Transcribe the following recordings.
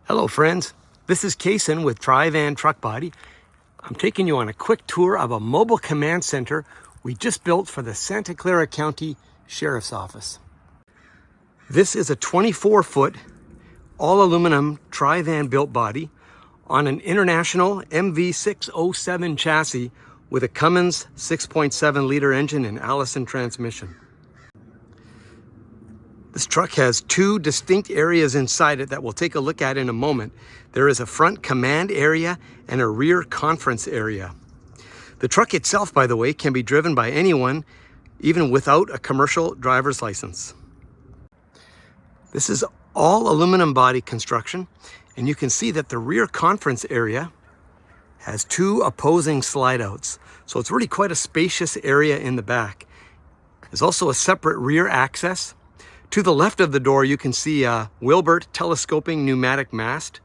Hello friends, this is Kason with TriVan Truck Body. I'm taking you on a quick tour of a mobile command center we just built for the Santa Clara County Sheriff's Office. This is a 24-foot all aluminum TriVan built body on an International MV607 chassis with a Cummins 6.7 liter engine and Allison transmission. This truck has two distinct areas inside it that we'll take a look at in a moment. There is a front command area and a rear conference area. The truck itself, by the way, can be driven by anyone, even without a commercial driver's license. This is all aluminum body construction, and you can see that the rear conference area has two opposing slide outs. So it's really quite a spacious area in the back. There's also a separate rear access. To the left of the door, you can see a Wilbert telescoping pneumatic mast.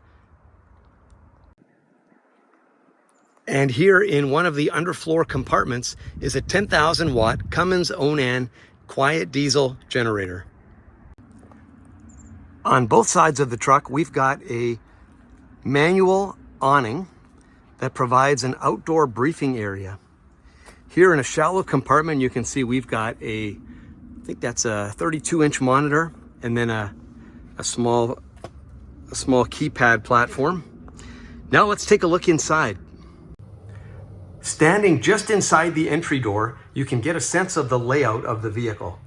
And here in one of the underfloor compartments is a 10,000 watt Cummins Onan quiet diesel generator. On both sides of the truck, we've got a manual awning that provides an outdoor briefing area. Here in a shallow compartment, you can see we've got I think that's a 32-inch monitor and then a small keypad platform. Now let's take a look inside. Standing just inside the entry door, you can get a sense of the layout of the vehicle.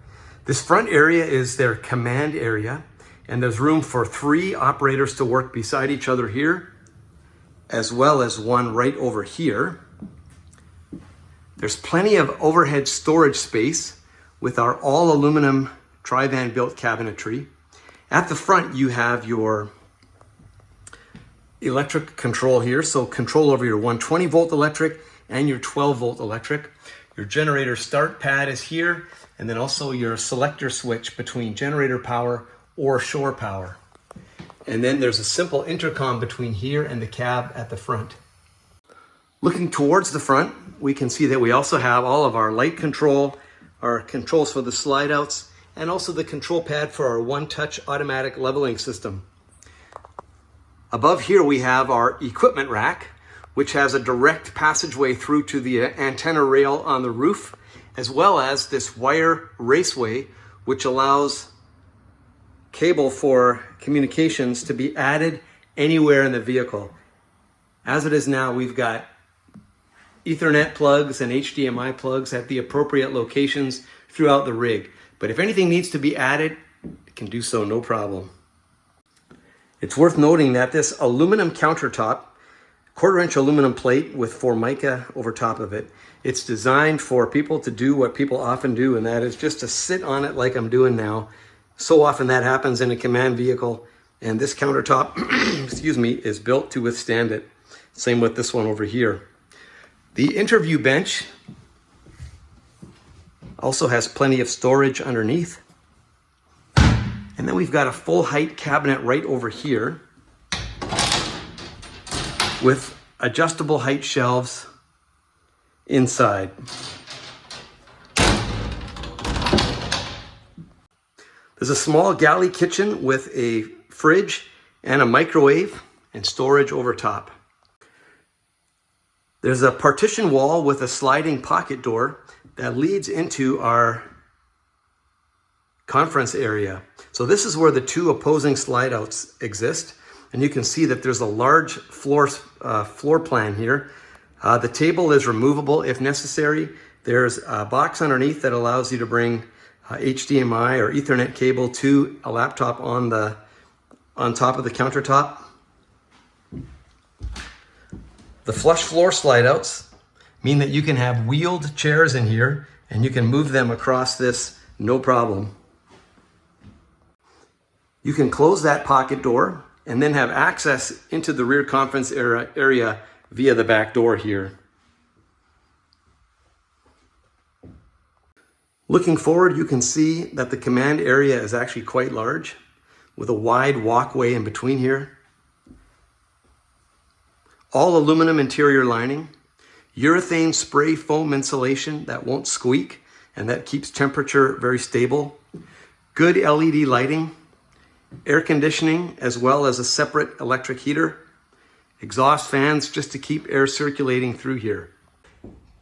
This front area is their command area, and there's room for 3 operators to work beside each other here, as well as one right over here. There's plenty of overhead storage space with our all aluminum TriVan built cabinetry. At the front, you have your electric control here. So control over your 120 volt electric and your 12 volt electric. Your generator start pad is here, and then also your selector switch between generator power or shore power. And then there's a simple intercom between here and the cab at the front. Looking towards the front, we can see that we also have all of our light control, our controls for the slide outs, and also the control pad for our one-touch automatic leveling system. Above here we have our equipment rack, which has a direct passageway through to the antenna rail on the roof, as well as this wire raceway, which allows cable for communications to be added anywhere in the vehicle. As it is now, we've got Ethernet plugs and HDMI plugs at the appropriate locations throughout the rig. But if anything needs to be added, it can do so no problem. It's worth noting that this aluminum countertop, 1/4-inch aluminum plate with Formica over top of it, it's designed for people to do what people often do, and that is just to sit on it like I'm doing now. So often that happens in a command vehicle, and this countertop, excuse me, is built to withstand it. Same with this one over here. The interview bench also has plenty of storage underneath. And then we've got a full height cabinet right over here with adjustable height shelves inside. There's a small galley kitchen with a fridge and a microwave and storage over top. There's a partition wall with a sliding pocket door that leads into our conference area. So this is where the 2 opposing slide outs exist. And you can see that there's a large floor plan here. The table is removable if necessary. There's a box underneath that allows you to bring HDMI or Ethernet cable to a laptop on top of the countertop. The flush floor slide outs mean that you can have wheeled chairs in here and you can move them across this no problem. You can close that pocket door and then have access into the rear conference area via the back door here. Looking forward, you can see that the command area is actually quite large with a wide walkway in between here. All aluminum interior lining, urethane spray foam insulation that won't squeak and that keeps temperature very stable, good LED lighting, air conditioning as well as a separate electric heater, exhaust fans just to keep air circulating through here.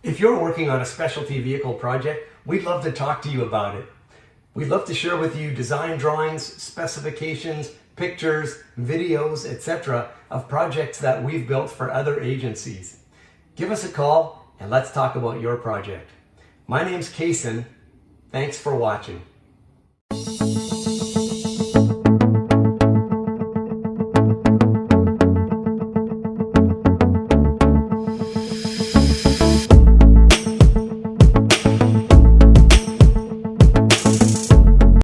If you're working on a specialty vehicle project, we'd love to talk to you about it. We'd love to share with you design drawings, specifications, pictures, videos, etc. of projects that we've built for other agencies. Give us a call and let's talk about your project. My name's Kason. Thanks for watching.